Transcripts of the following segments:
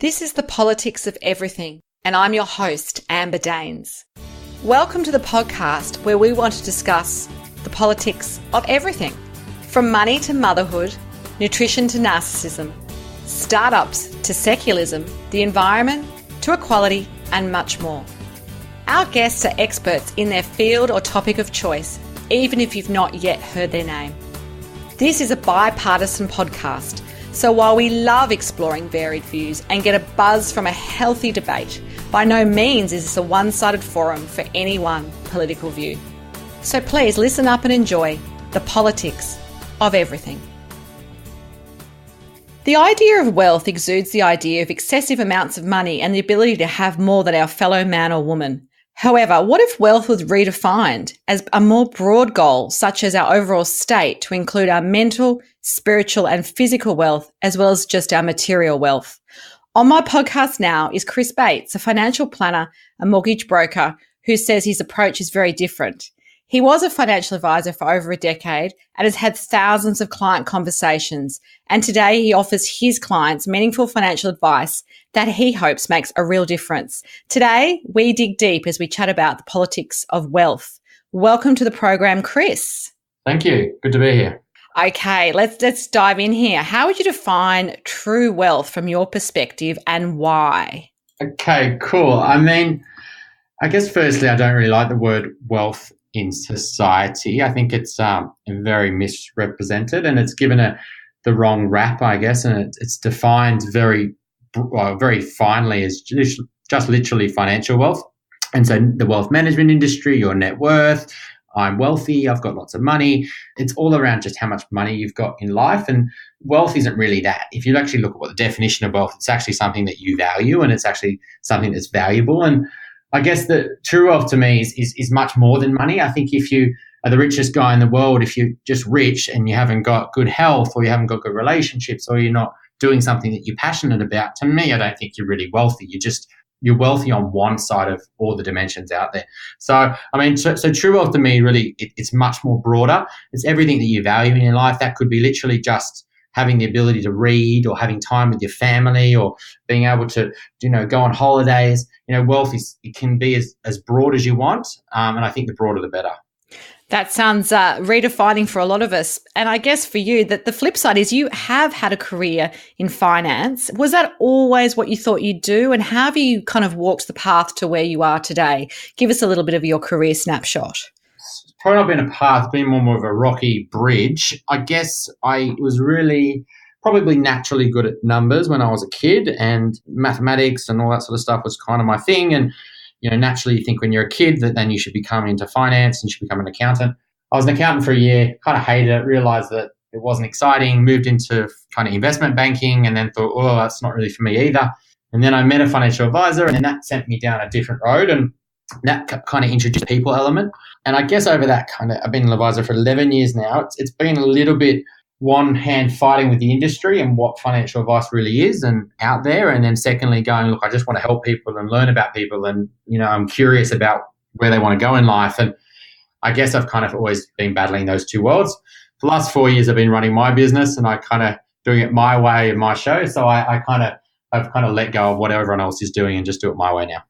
This is the politics of everything, and I'm your host, Amber Daines. Welcome to the podcast where we want to discuss the politics of everything, from money to motherhood, nutrition to narcissism, startups to secularism, the environment to equality, and much more. Our guests are experts in their field or topic of choice, even if you've not yet heard their name. This is a bipartisan podcast, so while we love exploring varied views and get a buzz from a healthy debate, by no means is this a one-sided forum for any one political view. So please listen up and enjoy the politics of everything. The idea of wealth exudes the idea of excessive amounts of money and the ability to have more than our fellow man or woman. However, what if wealth was redefined as a more broad goal, such as our overall state, to include our mental, spiritual and physical wealth, as well as just our material wealth? On my podcast now is Chris Bates, a financial planner, a mortgage broker, who says his approach is very different. He was a financial advisor for over a decade and has had thousands of client conversations. And today he offers his clients meaningful financial advice that he hopes makes a real difference. Today, we dig deep as we chat about the politics of wealth. Welcome to the program, Chris. Thank you. Good to be here. Okay, let's dive in here. How would you define true wealth from your perspective and why? Okay, cool. I guess firstly, I don't really like the word wealth in society. I think it's very misrepresented and it's given the wrong rap, I guess, and it's defined very finely as just literally financial wealth. And so the wealth management industry, your net worth, I'm wealthy, I've got lots of money. It's all around just how much money you've got in life. And wealth isn't really that. If you actually look at what the definition of wealth, it's actually something that you value and it's actually something that's valuable. And I guess that true wealth to me is much more than money. I think if you are the richest guy in the world, if you're just rich and you haven't got good health or you haven't got good relationships or you're not doing something that you're passionate about, to me, I don't think you're really wealthy. You're wealthy on one side of all the dimensions out there. So true wealth to me, really, it's much more broader. It's everything that you value in your life. That could be literally just having the ability to read or having time with your family or being able to, go on holidays. Wealth it can be as broad as you want. And I think the broader, the better. That sounds redefining for a lot of us. And I guess for you, that the flip side is you have had a career in finance. Was that always what you thought you'd do? And how have you kind of walked the path to where you are today? Give us a little bit of your career snapshot. It's probably not been a path, it's been more of a rocky bridge. I guess I was really probably naturally good at numbers when I was a kid, and mathematics and all that sort of stuff was kind of my thing. And naturally you think when you're a kid that then you should become into finance and you should become an accountant. I was an accountant for a year, kind of hated it, realized that it wasn't exciting, moved into kind of investment banking and then thought, oh, that's not really for me either. And then I met a financial advisor and that sent me down a different road, and that kind of introduced the people element. And I guess over that I've been an advisor for 11 years now. It's been a little bit one hand fighting with the industry and what financial advice really is and out there. And then secondly, going, look, I just want to help people and learn about people. And, I'm curious about where they want to go in life. And I guess I've kind of always been battling those two worlds. For the last 4 years, I've been running my business and I kind of doing it my way and my show. So I've kind of let go of what everyone else is doing and just do it my way now.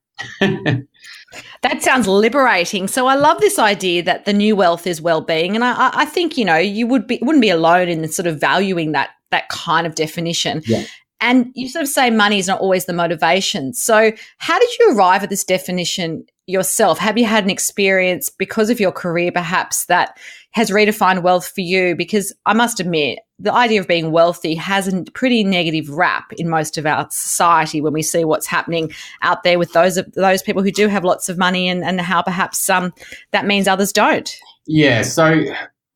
That sounds liberating. So I love this idea that the new wealth is well-being. And I think, you wouldn't be alone in sort of valuing that kind of definition. Yeah. And you sort of say money is not always the motivation. So how did you arrive at this definition yourself? Have you had an experience because of your career perhaps that has redefined wealth for you? Because I must admit, the idea of being wealthy has a pretty negative rap in most of our society when we see what's happening out there with those people who do have lots of money and how perhaps that means others don't. Yeah, so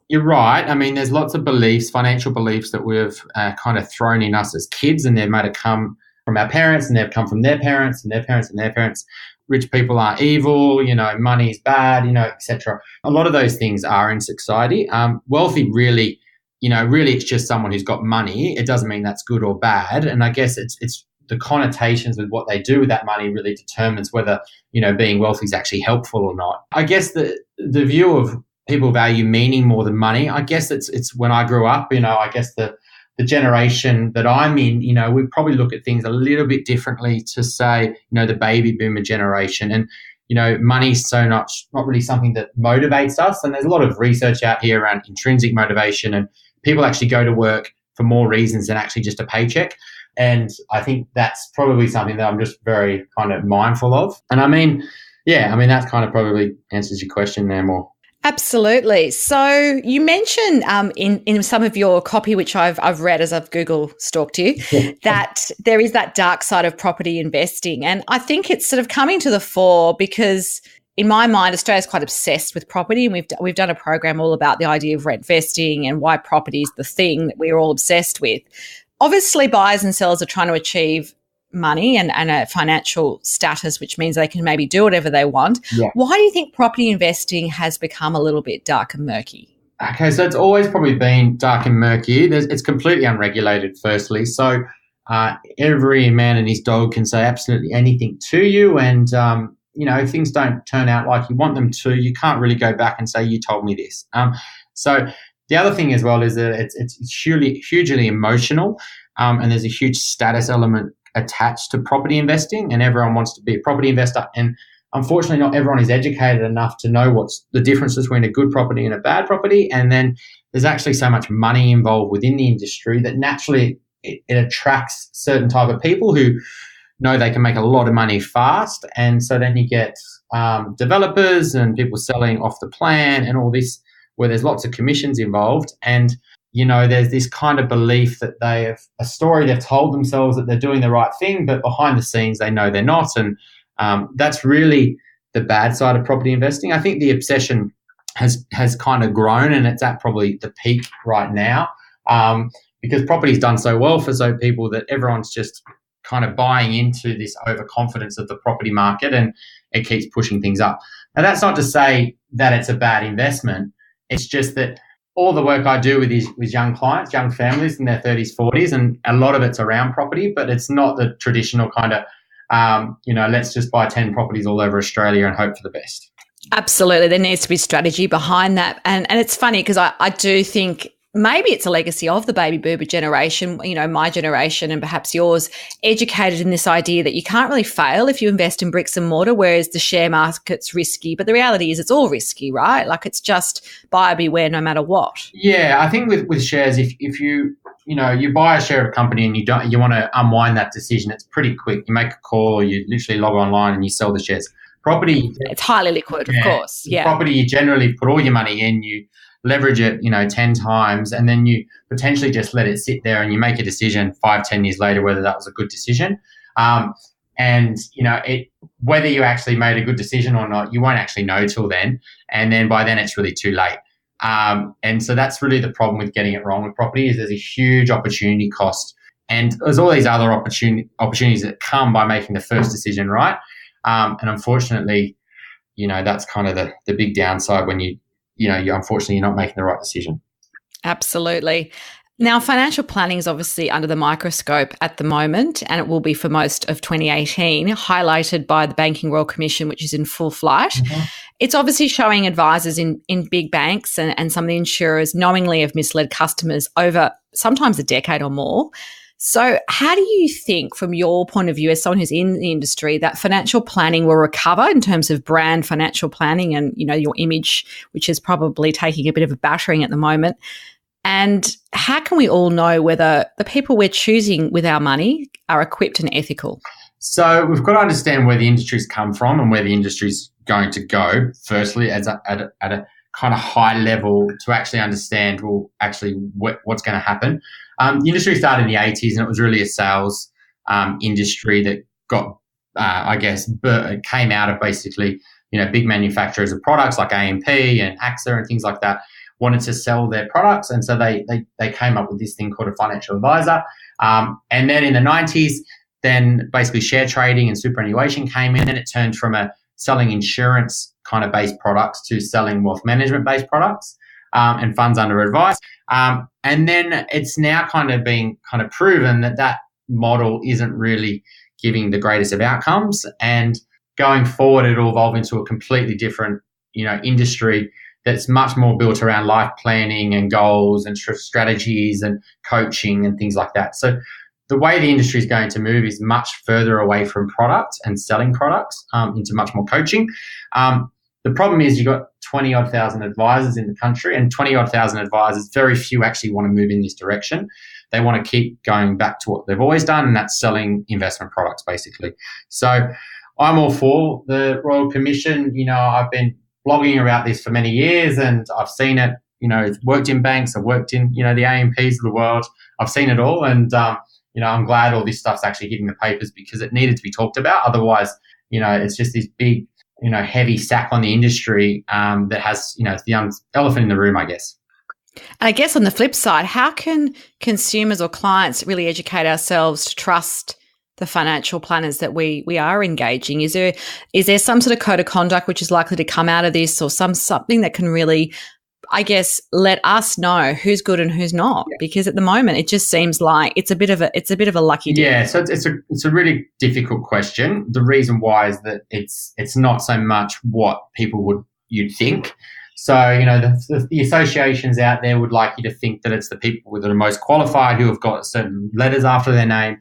you're right. There's lots of beliefs, financial beliefs that we've kind of thrown in us as kids, and they might have come from our parents and they've come from their parents and their parents and their parents. Rich people are evil, money is bad, etc. A lot of those things are in society. Wealthy really it's just someone who's got money. It doesn't mean that's good or bad. And I guess it's the connotations with what they do with that money really determines whether, being wealthy is actually helpful or not. I guess the view of people value meaning more than money. I guess it's when I grew up, I guess the the generation that I'm in, we probably look at things a little bit differently to say, the baby boomer generation. And, money's not really something that motivates us. And there's a lot of research out here around intrinsic motivation, and people actually go to work for more reasons than actually just a paycheck. And I think that's probably something that I'm just very kind of mindful of. And that kind of probably answers your question there more. Absolutely. So you mentioned in some of your copy, which I've read as I've Google stalked you, that there is that dark side of property investing. And I think it's sort of coming to the fore because in my mind, Australia's quite obsessed with property, and we've done a program all about the idea of rent vesting and why property is the thing that we're all obsessed with. Obviously, buyers and sellers are trying to achieve money and a financial status, which means they can maybe do whatever they want. Yeah. Why do you think property investing has become a little bit dark and murky? Okay, so it's always probably been dark and murky. It's completely unregulated, firstly. So every man and his dog can say absolutely anything to you. And, if things don't turn out like you want them to, you can't really go back and say, you told me this. So the other thing as well is that it's hugely emotional, and there's a huge status element attached to property investing, and everyone wants to be a property investor. And unfortunately, not everyone is educated enough to know what's the difference between a good property and a bad property. And then there's actually so much money involved within the industry that naturally it attracts certain type of people who know they can make a lot of money fast. And so then you get developers and people selling off the plan and all this, where there's lots of commissions involved. And there's this kind of belief that they have a story they've told themselves that they're doing the right thing, but behind the scenes they know they're not. And that's really the bad side of property investing. I think the obsession has kind of grown, and it's at probably the peak right now, because property's done so well for so people that everyone's just kind of buying into this overconfidence of the property market, and it keeps pushing things up. Now, that's not to say that it's a bad investment. It's just that all the work I do with young clients, young families in their 30s, 40s, and a lot of it's around property, but it's not the traditional kind of, let's just buy 10 properties all over Australia and hope for the best. Absolutely. There needs to be strategy behind that. And it's funny because I do think maybe it's a legacy of the baby boomer generation, my generation and perhaps yours, educated in this idea that you can't really fail if you invest in bricks and mortar, whereas the share market's risky. But the reality is it's all risky, right? Like it's just buyer beware no matter what. Yeah, I think with shares, if you buy a share of a company and you want to unwind that decision, it's pretty quick. You make a call or you literally log online and you sell the shares. Property, it's highly liquid, of course. Yeah. Property, you generally put all your money in, you leverage it, 10 times, and then you potentially just let it sit there and you make a decision 5-10 years later whether that was a good decision. Whether you actually made a good decision or not, you won't actually know till then. And then by then it's really too late. And so that's really the problem with getting it wrong with property, is there's a huge opportunity cost. And there's all these other opportunities that come by making the first decision right. And unfortunately, that's kind of the big downside when unfortunately, you're not making the right decision. Absolutely. Now, financial planning is obviously under the microscope at the moment, and it will be for most of 2018, highlighted by the Banking Royal Commission, which is in full flight. Mm-hmm. It's obviously showing advisors in big banks and some of the insurers knowingly have misled customers over sometimes a decade or more. So how do you think, from your point of view as someone who's in the industry, that financial planning will recover in terms of brand financial planning and, your image, which is probably taking a bit of a battering at the moment? And how can we all know whether the people we're choosing with our money are equipped and ethical? So we've got to understand where the industry's come from and where the industry's going to go, firstly, at a kind of high level, to actually understand, what's going to happen. The industry started in the 80s, and it was really a sales industry that got, came out of basically, big manufacturers of products like A&P and AXA and things like that wanted to sell their products. And so they came up with this thing called a financial advisor. And then in the 90s, then basically share trading and superannuation came in, and it turned from selling insurance kind of based products to selling wealth management based products and funds under advice. And then it's now kind of being proven that model isn't really giving the greatest of outcomes. And going forward, it'll evolve into a completely different, industry that's much more built around life planning and goals and strategies and coaching and things like that. So the way the industry is going to move is much further away from product and selling products into much more coaching. The problem is you've got 20-odd thousand advisors in the country, and 20-odd thousand advisors, very few actually want to move in this direction. They want to keep going back to what they've always done, and that's selling investment products, basically. So I'm all for the Royal Commission. I've been blogging about this for many years, and I've seen it. It's worked in banks. I've worked in, the A&Ps of the world. I've seen it all, and I'm glad all this stuff's actually hitting the papers because it needed to be talked about. Otherwise, it's just this big, heavy sack on the industry that has, it's the elephant in the room, I guess. And I guess on the flip side, how can consumers or clients really educate ourselves to trust the financial planners that we are engaging? Is there some sort of code of conduct which is likely to come out of this, or something that can really, I guess, let us know who's good and who's not? Yeah. Because at the moment, it just seems like it's a bit of a lucky dip. Yeah, so it's a really difficult question. The reason why is that it's not so much what you'd think. So, the associations out there would like you to think that it's the people that are most qualified who have got certain letters after their name.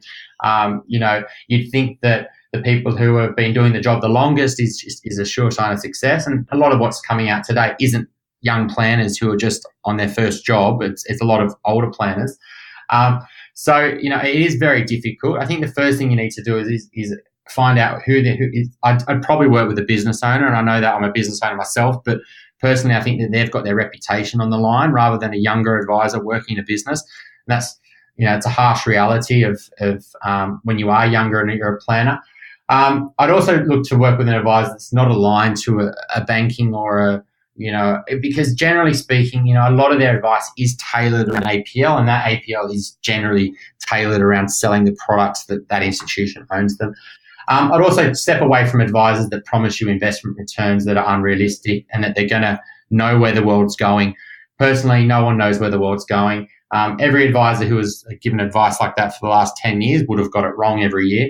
You'd think that the people who have been doing the job the longest is a sure sign of success. And a lot of what's coming out today isn't young planners who are just on their first job. It's a lot of older planners. So it is very difficult. I think the first thing you need to do is find out who is. I'd probably work with a business owner, and I know that I'm a business owner myself, but personally, I think that they've got their reputation on the line rather than a younger advisor working in a business. And that's, it's a harsh reality of when you are younger and you're a planner. I'd also look to work with an advisor that's not aligned to a banking or because generally speaking, a lot of their advice is tailored to an APL, and that APL is generally tailored around selling the products that institution owns them. I'd also step away from advisors that promise you investment returns that are unrealistic and that they're going to know where the world's going. Personally, no one knows where the world's going. Every advisor who has given advice like that for the last 10 years would have got it wrong every year.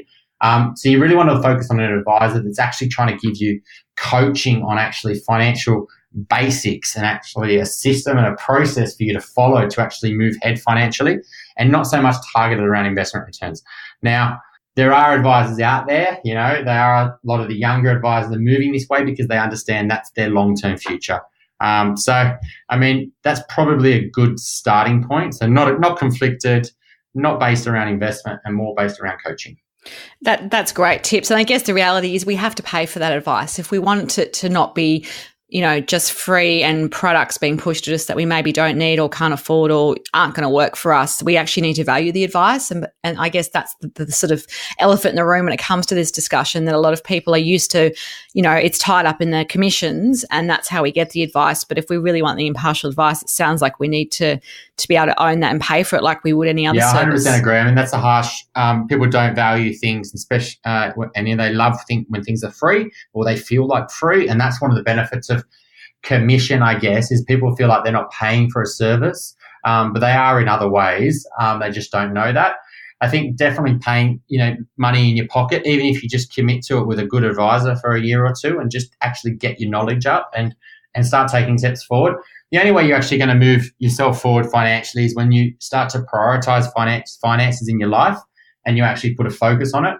So you really want to focus on an advisor that's actually trying to give you coaching on actually financial basics and actually a system and a process for you to follow to actually move ahead financially, and not so much targeted around investment returns. Now, there are advisors out there, there are a lot of the younger advisors are moving this way because they understand that's their long-term future. So, that's probably a good starting point. So not conflicted, not based around investment, and more based around coaching. That's great tips. And I guess the reality is we have to pay for that advice. If we want it to not be, just free and products being pushed at us that we maybe don't need or can't afford or aren't going to work for us, we actually need to value the advice. And I guess that's the sort of elephant in the room when it comes to this discussion, that a lot of people are used to, it's tied up in the commissions and that's how we get the advice. But if we really want the impartial advice, it sounds like we need to be able to own that and pay for it like we would any other service. 100% agree. That's a harsh, people don't value things, especially, and they love when things are free or they feel like free. And that's one of the benefits of commission, I guess, is people feel like they're not paying for a service, but they are in other ways. They just don't know that. I think definitely paying, money in your pocket, even if you just commit to it with a good advisor for a year or two and just actually get your knowledge up and start taking steps forward. The only way you're actually going to move yourself forward financially is when you start to prioritize finances in your life and you actually put a focus on it.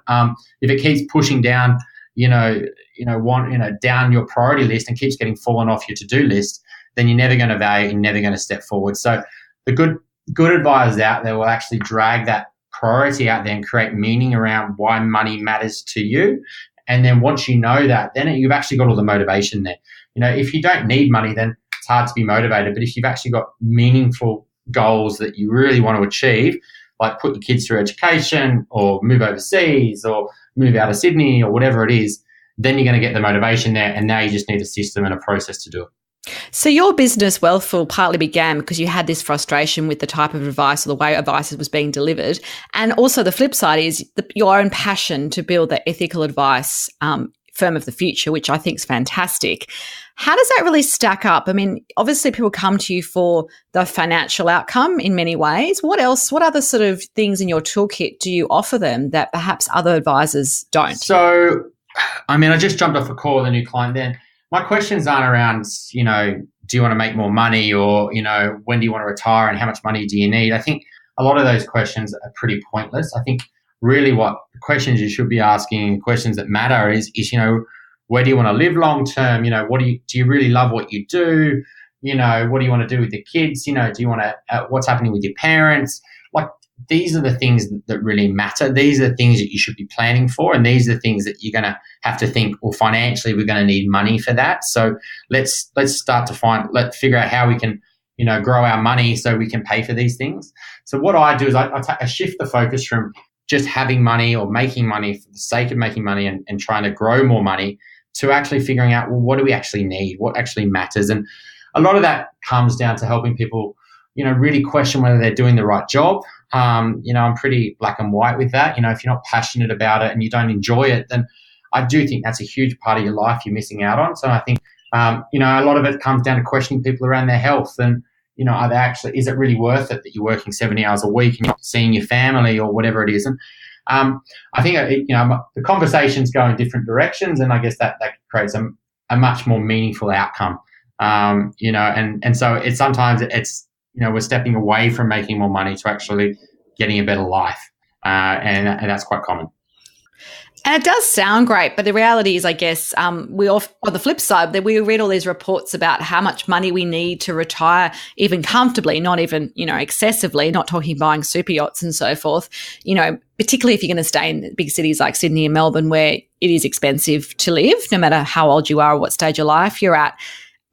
If it keeps pushing down, down your priority list and keeps getting fallen off your to-do list, then you're never going to value, you're never going to step forward. So the good advisors out there will actually drag that priority out there and create meaning around why money matters to you. And then once you know that, then you've actually got all the motivation there. If you don't need money, then it's hard to be motivated. But if you've actually got meaningful goals that you really want to achieve, like put your kids through education or move overseas or move out of Sydney or whatever it is, then you're going to get the motivation there. And now you just need a system and a process to do it. So your business, Wealthful, partly began because you had this frustration with the type of advice or the way advice was being delivered. And also the flip side is your own passion to build the ethical advice firm of the future, which I think is fantastic. How does that really stack up? Obviously people come to you for the financial outcome in many ways. What other sort of things in your toolkit do you offer them that perhaps other advisors don't? So, I just jumped off a call with a new client then. My questions aren't around, do you want to make more money, or, when do you want to retire and how much money do you need? I think a lot of those questions are pretty pointless. I think really what the questions you should be asking, questions that matter is where do you want to live long term? Do you really love what you do? What do you want to do with your kids? Do you want to, what's happening with your parents? Like, these are the things that really matter. These are the things that you should be planning for. And these are the things that you're going to have to think, well, financially, we're going to need money for that. So let's start to let's figure out how we can, grow our money so we can pay for these things. So what I do is I shift the focus from just having money or making money for the sake of making money and trying to grow more money to actually figuring out, well, what do we actually need? What actually matters? And a lot of that comes down to helping people, really question whether they're doing the right job. I'm pretty black and white with that. If you're not passionate about it and you don't enjoy it, then I do think that's a huge part of your life you're missing out on. So I think, a lot of it comes down to questioning people around their health and, is it really worth it that you're working 70 hours a week and you're not seeing your family or whatever it is? And I think, the conversations go in different directions, and I guess that creates a much more meaningful outcome. And so sometimes it's, we're stepping away from making more money to actually getting a better life. And that's quite common. And it does sound great, but the reality is, I guess, on the flip side, that we read all these reports about how much money we need to retire, even comfortably, not even, excessively, not talking buying super yachts and so forth, particularly if you're going to stay in big cities like Sydney and Melbourne, where it is expensive to live, no matter how old you are or what stage of life you're at.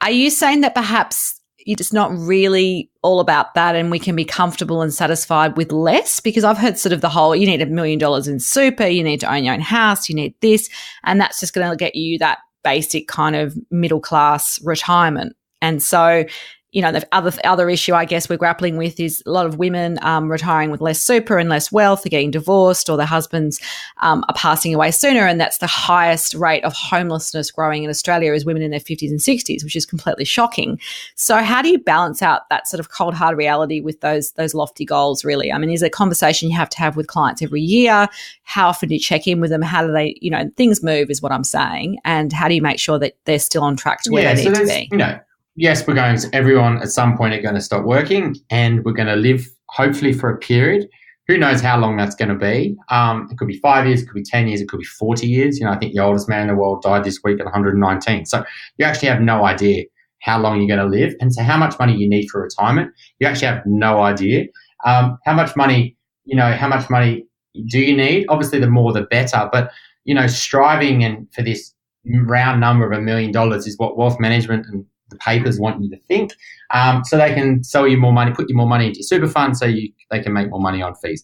Are you saying that perhaps it's not really all about that and we can be comfortable and satisfied with less? Because I've heard sort of the whole, you need $1 million in super, you need to own your own house, you need this, and that's just going to get you that basic kind of middle class retirement. And so, the other issue I guess we're grappling with is a lot of women retiring with less super and less wealth. They're getting divorced, or their husbands are passing away sooner, and that's the highest rate of homelessness growing in Australia is women in their 50s and 60s, which is completely shocking. So how do you balance out that sort of cold hard reality with those lofty goals, really? I mean, is it a conversation you have to have with clients every year? How often do you check in with them? How do they, things move is what I'm saying, and how do you make sure that they're still on track to where they need to be? Yes, everyone at some point are going to stop working, and we're going to live hopefully for a period. Who knows how long that's going to be? It could be 5 years, it could be 10 years, it could be 40 years. I think the oldest man in the world died this week at 119. So you actually have no idea how long you're going to live. And so how much money you need for retirement, you actually have no idea. How much money do you need? Obviously, the more the better. But, striving and for this round number of $1 million is what wealth management and the papers want you to think, so they can sell you more money, put you more money into your super fund, so they can make more money on fees.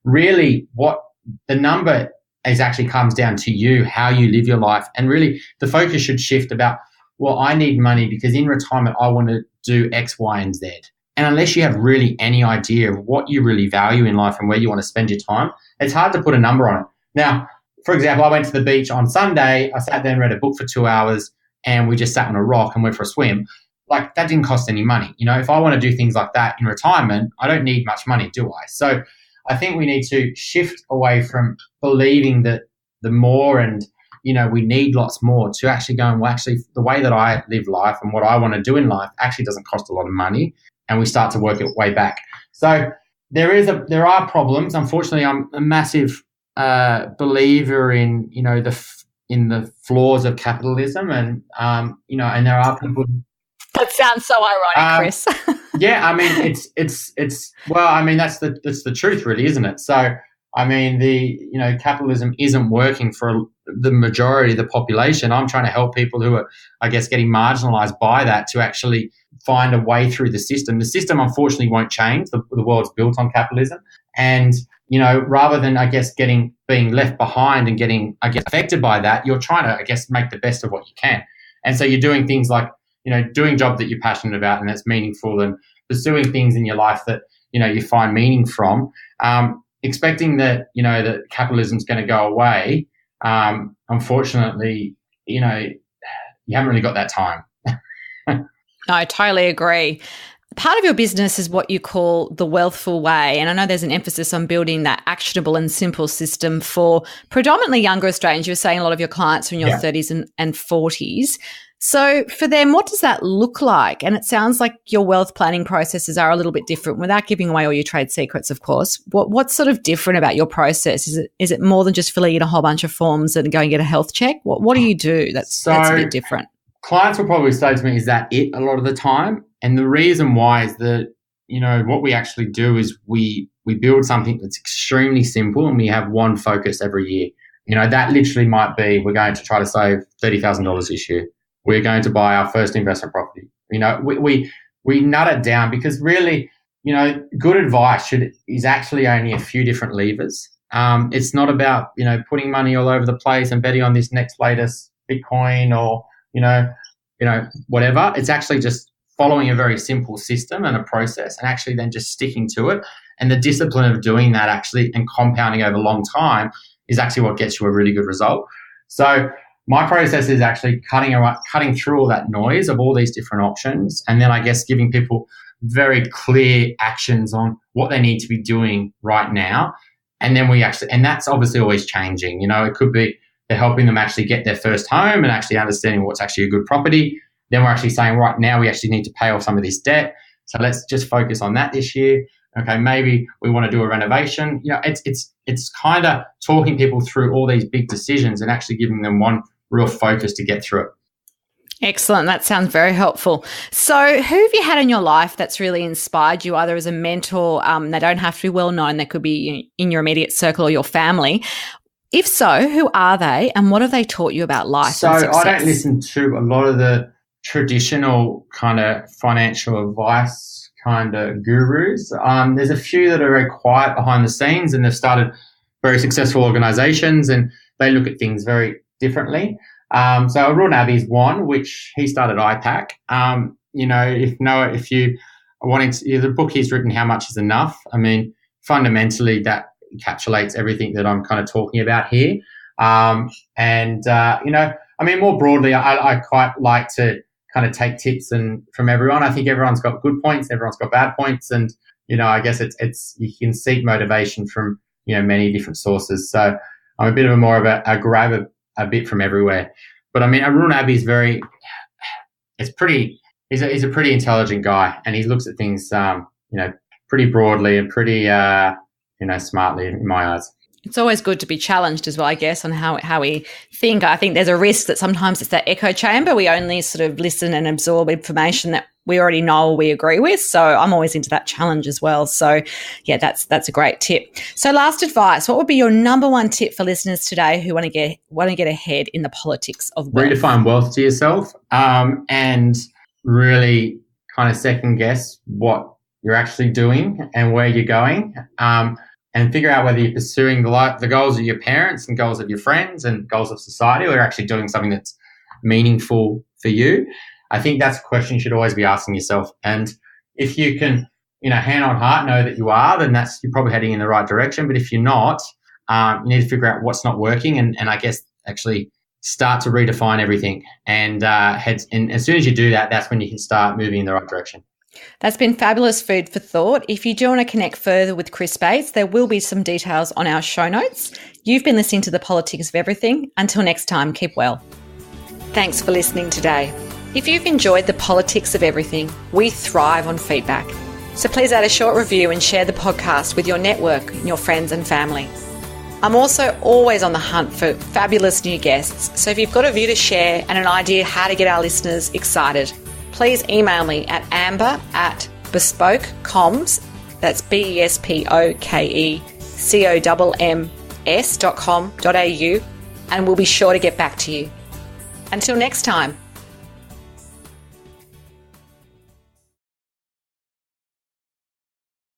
Really, what the number is actually comes down to you, how you live your life, and really the focus should shift about, well, I need money because in retirement I want to do X, Y, and Z. And unless you have really any idea of what you really value in life and where you want to spend your time, it's hard to put a number on it. Now, for example, I went to the beach on Sunday. I sat there and read a book for 2 hours, and we just sat on a rock and went for a swim. Like, that didn't cost any money. If I want to do things like that in retirement, I don't need much money, do I? So I think we need to shift away from believing that the more and, we need lots more, to actually going, well, actually, the way that I live life and what I want to do in life actually doesn't cost a lot of money, and we start to work it way back. So there are problems. Unfortunately, I'm a massive believer in, in the flaws of capitalism, and and there are people. That sounds so ironic, Chris. Yeah, I mean, it's well, I mean, that's the truth, really, isn't it? So, I mean, capitalism isn't working for the majority of the population. I'm trying to help people who are, I guess, getting marginalised by that to actually find a way through the system. The system, unfortunately, won't change. The world's built on capitalism, and rather than, I guess, being left behind and getting, I guess, affected by that, you're trying to, I guess, make the best of what you can. And so you're doing things like, doing a job that you're passionate about and that's meaningful, and pursuing things in your life that, you find meaning from, expecting that, that capitalism's going to go away. Unfortunately, you haven't really got that time. No, I totally agree. Part of your business is what you call the Wealthful Way, and I know there's an emphasis on building that actionable and simple system for predominantly younger Australians. You were saying a lot of your clients are in your 30s and 40s. So for them, what does that look like? And it sounds like your wealth planning processes are a little bit different, without giving away all your trade secrets, of course. What's sort of different about your process? Is it more than just filling in a whole bunch of forms and going and get a health check? What do you do that's a bit different? Clients will probably say to me, is that it, a lot of the time? And the reason why is that, what we actually do is we build something that's extremely simple, and we have one focus every year. That literally might be, we're going to try to save $30,000 this year. We're going to buy our first investment property. We nut it down, because really, good advice is actually only a few different levers. It's not about, putting money all over the place and betting on this next latest Bitcoin or, whatever. It's actually just following a very simple system and a process, and actually then just sticking to it. And the discipline of doing that actually and compounding over a long time is actually what gets you a really good result. So my process is actually cutting through all that noise of all these different options, and then I guess giving people very clear actions on what they need to be doing right now. And then and that's obviously always changing. It could be they're helping them actually get their first home and actually understanding what's actually a good property. Then we're actually saying, right now we actually need to pay off some of this debt. So let's just focus on that this year. Okay, maybe we want to do a renovation. It's kind of talking people through all these big decisions and actually giving them one real focus to get through it. Excellent. That sounds very helpful. So who have you had in your life that's really inspired you, either as a mentor? They don't have to be well known. They could be in your immediate circle or your family. If so, who are they, and what have they taught you about life and success? I don't listen to a lot of the traditional kind of financial advice kind of gurus. There's a few that are very quiet behind the scenes, and they've started very successful organizations, and they look at things very differently. So Arun Abbey is one, which he started IPAC. If you are wanting to, the book he's written, How Much Is Enough? I mean, fundamentally that encapsulates everything that I'm kind of talking about here. More broadly, I quite like to kind of take tips from everyone. I think everyone's got good points, everyone's got bad points, and I guess it's you can seek motivation from many different sources. So I'm a bit of a grab a bit from everywhere. But I mean, Arun Abbey is he's a pretty intelligent guy, and he looks at things pretty broadly and pretty smartly in my eyes. It's always good to be challenged as well, I guess, on how we think. I think there's a risk that sometimes it's that echo chamber. We only sort of listen and absorb information that we already know or we agree with. So I'm always into that challenge as well. So yeah, that's a great tip. So last advice, what would be your number one tip for listeners today who want to get ahead in the politics of wealth? Redefine wealth to yourself, and really kind of second guess what you're actually doing and where you're going. And figure out whether you're pursuing the goals of your parents and goals of your friends and goals of society, or you're actually doing something that's meaningful for you. I think that's a question you should always be asking yourself. And if you can, hand on heart, know that you are, then you're probably heading in the right direction. But if you're not, you need to figure out what's not working, and I guess actually start to redefine everything. And as soon as you do that, that's when you can start moving in the right direction. That's been fabulous food for thought. If you do want to connect further with Chris Bates, there will be some details on our show notes. You've been listening to The Politics of Everything. Until next time, keep well. Thanks for listening today. If you've enjoyed The Politics of Everything, we thrive on feedback. So please add a short review and share the podcast with your network, your friends and family. I'm also always on the hunt for fabulous new guests. So if you've got a view to share and an idea how to get our listeners excited, please email me at amber@bespokecoms, that's BESPOKECOMMS.com.au, and we'll be sure to get back to you. Until next time.